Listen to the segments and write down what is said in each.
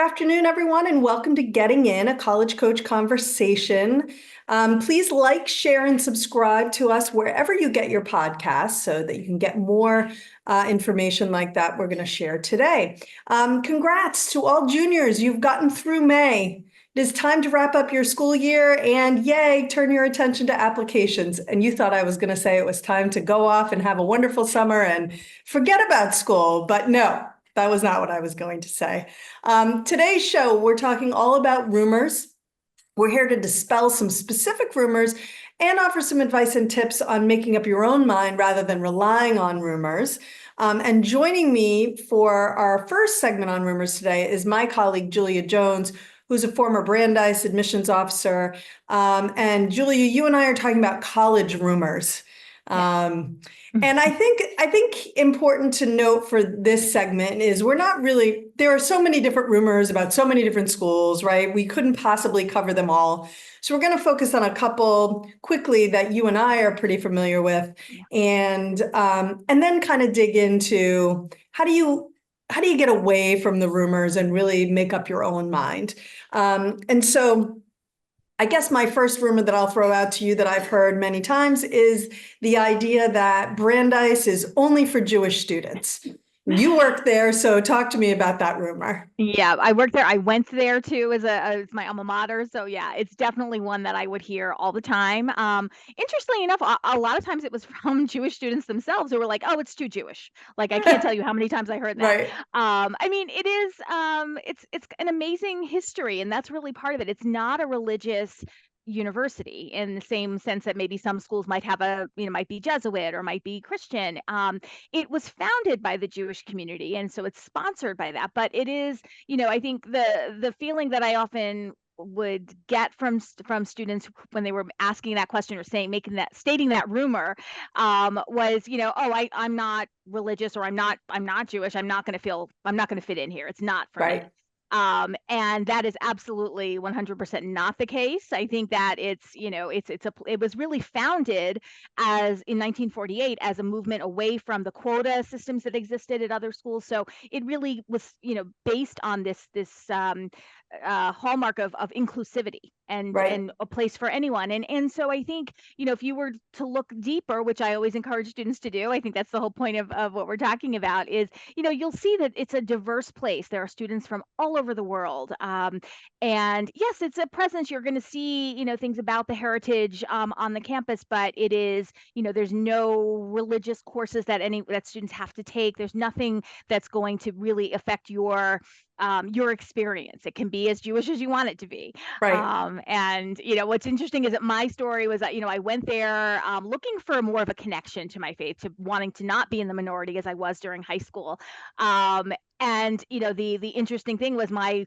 afternoon, everyone, and welcome to Getting In, a College Coach Conversation. Please like, share, and subscribe to us wherever you get your podcasts so that you can get more information like that we're going to share today. Congrats to all juniors. You've gotten through May. It is time to wrap up your school year and yay, turn your attention to applications. And you thought I was going to say it was time to go off and have a wonderful summer and forget about school, but no. That was not what I was going to say. Today's show, we're talking all about rumors. We're here to dispel some specific rumors and offer some advice and tips on making up your own mind rather than relying on rumors. And joining me for our first segment on rumors today is my colleague, Julia Jones, who's a former Brandeis admissions officer. And Julia, you and I are talking about college rumors. And I think important to note for this segment is there are so many different rumors about so many different schools, right? We couldn't possibly cover them all. So we're going to focus on a couple quickly that you and I are pretty familiar with, and then kind of dig into how do you get away from the rumors and really make up your own mind? And so I guess my first rumor that I'll throw out to you that I've heard many times is the idea that Brandeis is only for Jewish students. You work there, so talk to me about that rumor. Yeah, I worked there. I went there too as my alma mater. So yeah, it's definitely one that I would hear all the time. Interestingly enough, a lot of times it was from Jewish students themselves who were like, "Oh, it's too Jewish." Like I can't tell you how many times I heard that. Right. I mean, it is it's an amazing history, and that's really part of it. It's not a religious university in the same sense that maybe some schools might have might be Jesuit or might be Christian. It was founded by the Jewish community, and so it's sponsored by that. But it is, I think the feeling that I often would get from students when they were asking that question or stating that rumor was, I'm not religious, or I'm not Jewish. I'm not going to fit in here. It's not for me. And that is absolutely 100% not the case. I think that it was really founded in 1948 as a movement away from the quota systems that existed at other schools. So it really was, based on this hallmark of inclusivity and a place for anyone. And so I think, if you were to look deeper, which I always encourage students to do, I think that's the whole point of what we're talking about is, you'll see that it's a diverse place. There are students from all over the world. And yes, it's a presence. You're going to see, things about the heritage on the campus, but it is, there's no religious courses that students have to take. There's nothing that's going to really affect your experience. It can be as Jewish as you want it to be. Right. And what's interesting is that my story was that, I went there looking for more of a connection to my faith, to wanting to not be in the minority as I was during high school. And the interesting thing was my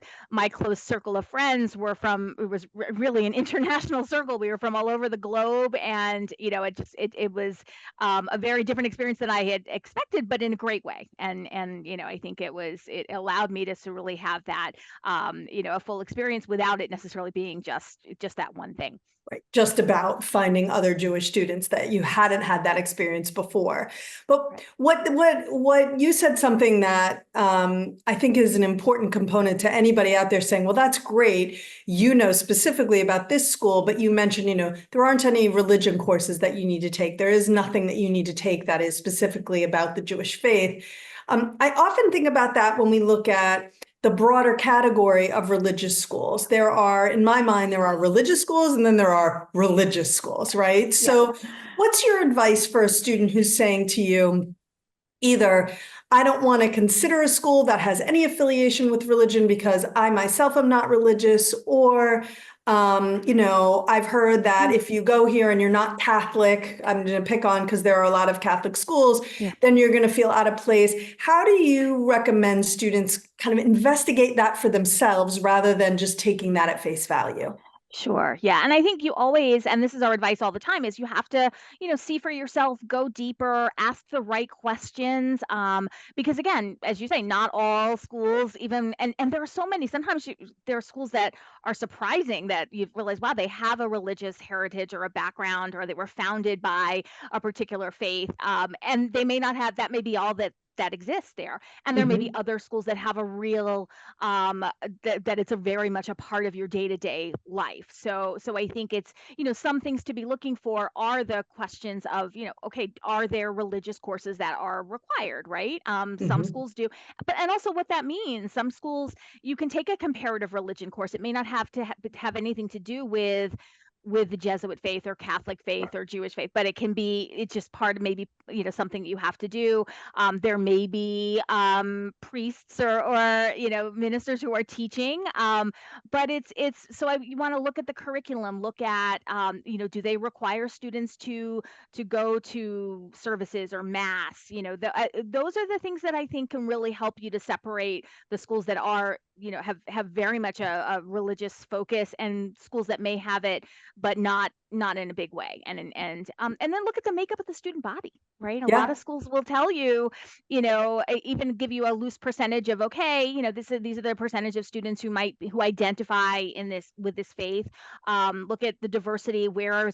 close circle of friends it was really an international circle. We were from all over the globe, and it was a very different experience than I had expected, but in a great way. And I think it allowed me to really have that a full experience without it necessarily being just that one thing. Right. Just about finding other Jewish students that you hadn't had that experience before. But what you said something that I think is an important component to anybody out there saying, well, that's great. Specifically about this school, but you mentioned, there aren't any religion courses that you need to take. There is nothing that you need to take that is specifically about the Jewish faith. I often think about that when we look at the broader category of religious schools. In my mind, there are religious schools and then there are religious schools, right? Yeah. So what's your advice for a student who's saying to you, either I don't want to consider a school that has any affiliation with religion because I myself am not religious, or I've heard that if you go here and you're not Catholic, I'm going to pick on because there are a lot of Catholic schools, then you're going to feel out of place. How do you recommend students kind of investigate that for themselves rather than just taking that at face value? Sure. Yeah. And I think you always, and this is our advice all the time, is you have to, see for yourself, go deeper, ask the right questions. Because again, as you say, not all schools and there are so many, sometimes there are schools that are surprising that you realize, wow, they have a religious heritage or a background, or they were founded by a particular faith. And they may not have, that may be all that that exists there. And there may be other schools that have a real that it's a very much a part of your day-to-day life. So I think it's, some things to be looking for are the questions of, okay, are there religious courses that are required, right? Some schools do, but and also what that means. Some schools, you can take a comparative religion course. It may not have to have anything to do with the Jesuit faith or Catholic faith or Jewish faith, but it's just part of maybe, something that you have to do. There may be priests or ministers who are teaching, but you want to look at the curriculum, look at, do they require students to go to services or mass? Those are the things that I think can really help you to separate the schools that are, have very much a religious focus, and schools that may have it but not in a big way. And then look at the makeup of the student body, right? A lot of schools will tell you, even give you a loose percentage of, okay, these are the percentage of students who identify with this faith. Look at the diversity, where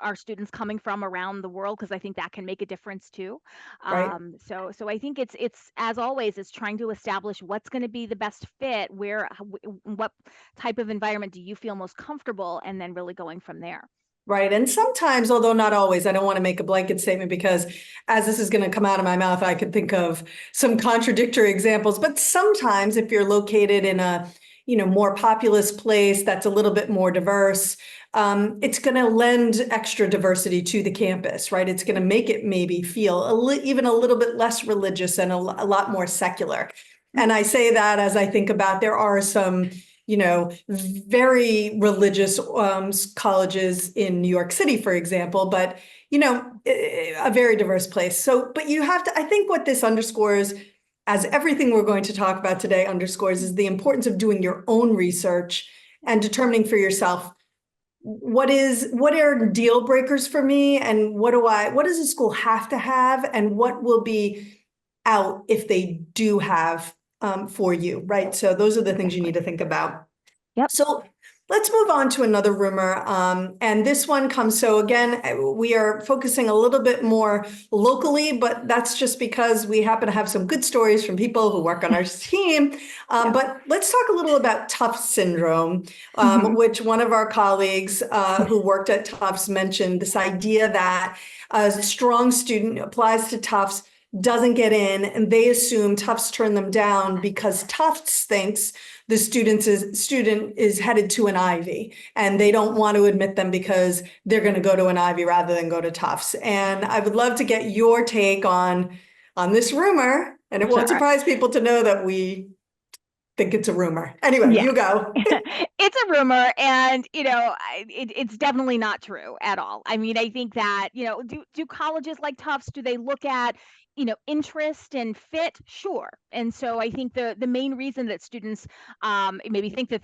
are students coming from around the world, because I think that can make a difference too. So I think it's as always, it's trying to establish what's going to be the best fit, what type of environment do you feel most comfortable, and then really going from there. Right. And sometimes, although not always, I don't want to make a blanket statement, because as this is going to come out of my mouth, I could think of some contradictory examples. But sometimes if you're located in a, more populous place that's a little bit more diverse, it's going to lend extra diversity to the campus, right? It's going to make it maybe feel even a little bit less religious and a lot more secular. And I say that as I think about, there are some very religious colleges in New York City, for example, but, a very diverse place. So, but you have to, I think what this underscores, as everything we're going to talk about today underscores, is the importance of doing your own research and determining for yourself, what are deal breakers for me, and what does a school have to have, and what will be out if they do have for you, right? So those are the things you need to think about. Yep. So let's move on to another rumor. And this one comes, so again, we are focusing a little bit more locally, but that's just because we happen to have some good stories from people who work on our team. But let's talk a little about Tufts syndrome, which one of our colleagues who worked at Tufts mentioned, this idea that a strong student applies to Tufts, doesn't get in, and they assume Tufts turned them down because Tufts thinks the student is headed to an Ivy, and they don't want to admit them because they're going to go to an Ivy rather than go to Tufts. And I would love to get your take on this rumor, and it won't surprise people to know that we think it's a rumor. Anyway, you go. It's a rumor, and it's definitely not true at all. I mean, I think that do colleges like Tufts, do they look at interest and fit? Sure. And so I think the main reason that students maybe think that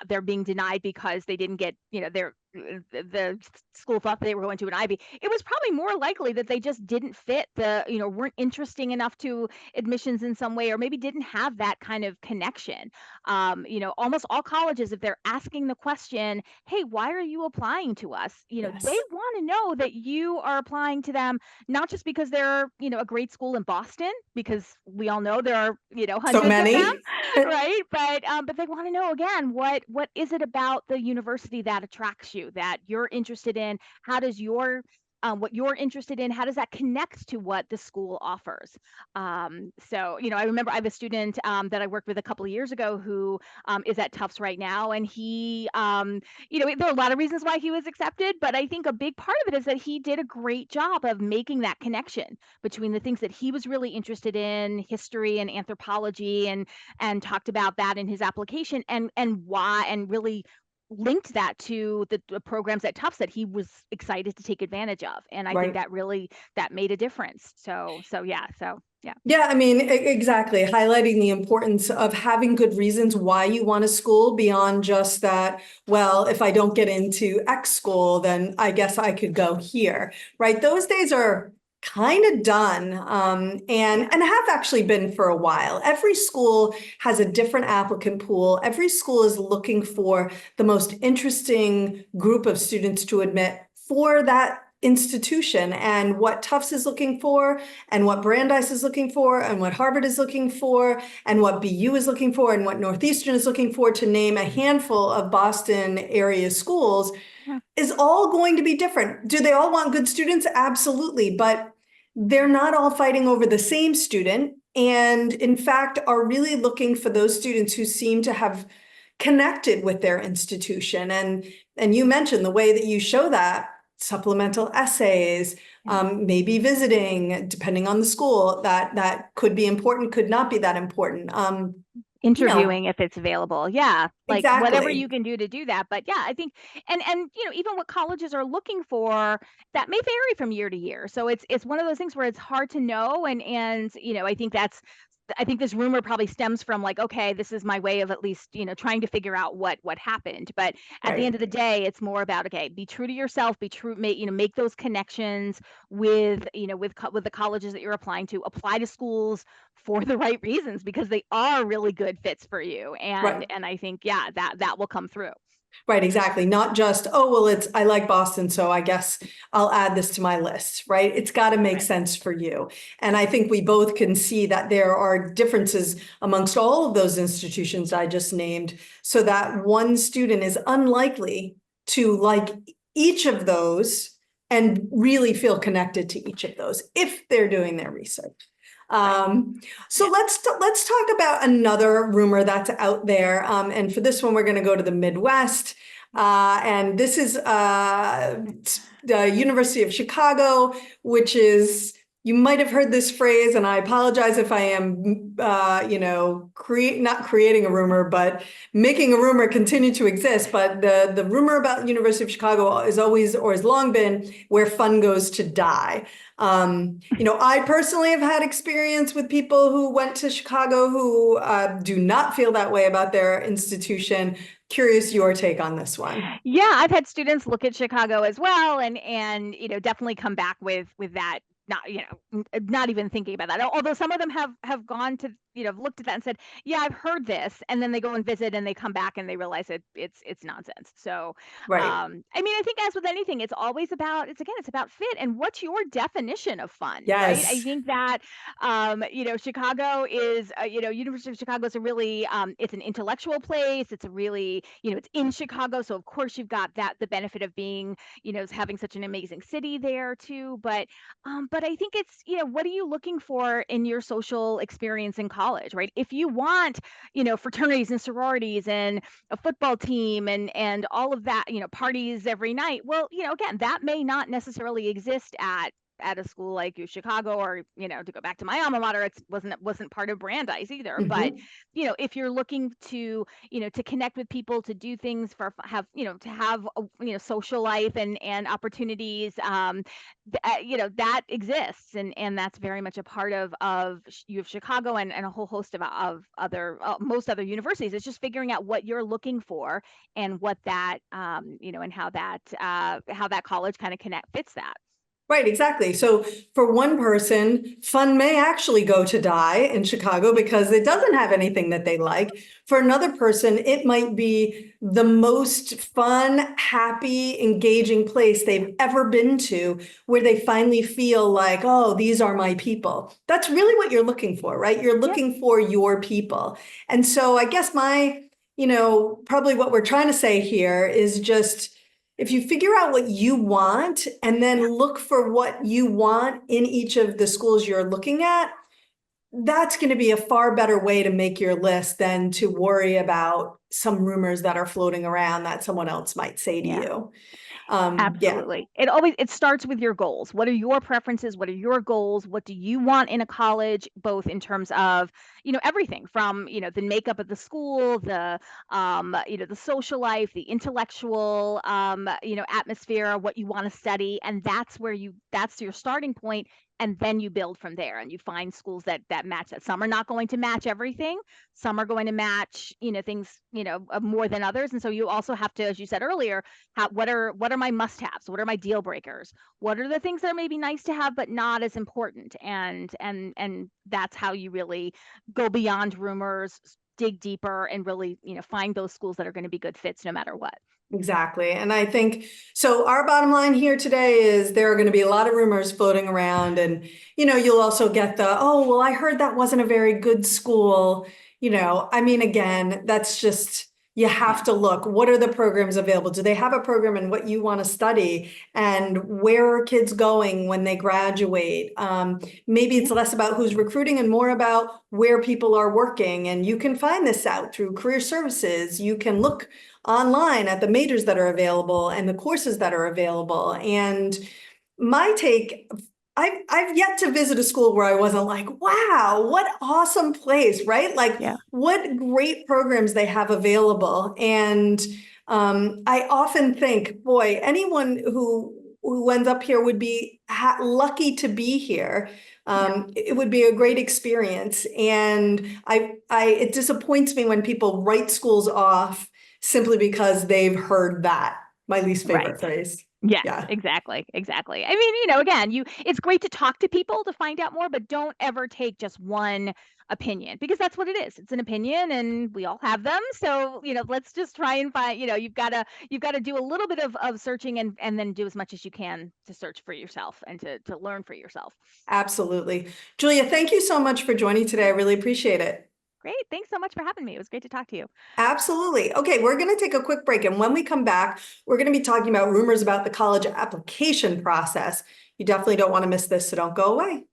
they're being denied because they didn't get the school thought they were going to an Ivy, it was probably more likely that they just didn't fit weren't interesting enough to admissions in some way, or maybe didn't have that kind of connection. Almost all colleges, if they're asking the question, hey, why are you applying to us? They want to know that you are applying to them, not just because they're a great school in Boston, because we all know there are hundreds of them, right? But they want to know, again, what is it about the university that attracts you, that you're interested in? How does what you're interested in, how does that connect to what the school offers? So, I remember I have a student that I worked with a couple of years ago who is at Tufts right now. And he, there are a lot of reasons why he was accepted, but I think a big part of it is that he did a great job of making that connection between the things that he was really interested in, history and anthropology, and talked about that in his application, and why, and really linked that to the programs at Tufts that he was excited to take advantage of. And I think that made a difference. So yeah. Yeah, I mean, exactly. Highlighting the importance of having good reasons why you want a school, beyond just that, well, if I don't get into X school, then I guess I could go here, right? Those days are kind of done, and have actually been for a while. Every school has a different applicant pool. Every school is looking for the most interesting group of students to admit for that institution and what Tufts is looking for and what Brandeis is looking for and what Harvard is looking for and what BU is looking for and what Northeastern is looking for, to name a handful of Boston area schools, Yeah. is all going to be different. Do they all want good students? Absolutely. But they're not all fighting over the same student, and in fact are really looking for those students who seem to have connected with their institution. And you mentioned the way that you show that: supplemental essays, maybe visiting, depending on the school, that could be important, could not be that important. Interviewing if it's available. Yeah. Like whatever you Exactly. can do to do that. But yeah, I think and even what colleges are looking for, that may vary from year to year. So it's one of those things where it's hard to know. And I think this rumor probably stems from like, okay, this is my way of at least, trying to figure out what happened. But at the Right. end of the day, it's more about, okay, be true to yourself, be true, make those connections with, with the colleges that you're applying to, apply to schools for the right reasons, because they are really good fits for you. And Right. I think, yeah, that will come through. Right, exactly. Not just, oh, well, I like Boston, so I guess I'll add this to my list, right? It's got to make Right. sense for you. And I think we both can see that there are differences amongst all of those institutions I just named, so that one student is unlikely to like each of those and really feel connected to each of those if they're doing their research. So Yeah. let's talk about another rumor that's out there. And for this one, we're going to go to the Midwest. And this is the University of Chicago, which is, you might have heard this phrase, and I apologize if I am, not creating a rumor, but making a rumor continue to exist. But the rumor about University of Chicago is always, or has long been, where fun goes to die. I personally have had experience with people who went to Chicago who do not feel that way about their institution. Curious your take on this one. Yeah, I've had students look at Chicago as well, and definitely come back with that, not not even thinking about that. Although some of them have gone to, looked at that and said, yeah, I've heard this, and then they go and visit and they come back and they realize it's nonsense. So Right. I mean, I think as with anything, it's always about, it's about fit and what's your definition of fun, right? I Yes. think that Chicago is, University of Chicago is a really, it's an intellectual place. It's a really, it's in Chicago. So of course you've got the benefit of being, having such an amazing city there too. But I think it's, what are you looking for in your social experience in college, right? If you want, fraternities and sororities and a football team and all of that, parties every night, well, again, that may not necessarily exist at a school like Chicago, or to go back to my alma mater, it wasn't part of Brandeis either. But Mhm. if you're looking to to connect with people, to do things, for have to have a, social life and opportunities, that exists, and that's very much a part of U of Chicago and a whole host of other, most other universities. It's just figuring out what you're looking for and what that, and how that college kind of fits that. Right, exactly. So for one person, fun may actually go to die in Chicago because it doesn't have anything that they like. For another person, it might be the most fun, happy, engaging place they've ever been to, where they finally feel like, oh, these are my people. That's really what you're looking for, right? You're Yep. looking for your people. And so I guess probably what we're trying to say here is just, if you figure out what you want and then Yeah. look for what you want in each of the schools you're looking at, that's going to be a far better way to make your list than to worry about some rumors that are floating around that someone else might say to Yeah. you. Yeah. Absolutely. It starts with your goals. What are your preferences? What are your goals? What do you want in a college, both in terms of, everything from, the makeup of the school, the social life, the intellectual, atmosphere, what you want to study. And that's your starting point. And then you build from there and you find schools that match that. Some are not going to match everything. Some are going to match, things, more than others. And so you also have to, as you said earlier, what are my must-haves? What are my deal breakers? What are the things that are maybe nice to have but not as important? And that's how you really go beyond rumors, dig deeper, and really find those schools that are going to be good fits no matter what. Exactly. And I think, so our bottom line here today is there are going to be a lot of rumors floating around, and, you'll also get the, oh, well, I heard that wasn't a very good school. I mean, again, that's just, you have Yeah. to look, what are the programs available? Do they have a program in what you want to study? And where are kids going when they graduate? Maybe it's Yeah. less about who's recruiting and more about where people are working. And you can find this out through career services. You can look online at the majors that are available and the courses that are available. And my take, I've yet to visit a school where I wasn't like, wow, what awesome place, right? Like, Yeah. what great programs they have available. And I often think, boy, anyone who ends up here would be lucky to be here. Yeah. It would be a great experience. And it disappoints me when people write schools off simply because they've heard that. My least Right. favorite phrase. Yes, Yeah, exactly. Exactly. I mean, again, it's great to talk to people to find out more, but don't ever take just one opinion, because that's what it is. It's an opinion and we all have them. So, let's just try and find, you've got to do a little bit of searching, and then do as much as you can to search for yourself and to learn for yourself. absolutely. Julia, thank you so much for joining today. I really appreciate it. Great. Thanks so much for having me. It was great to talk to you. Absolutely. Okay, we're going to take a quick break. And when we come back, we're going to be talking about rumors about the college application process. You definitely don't want to miss this, so don't go away.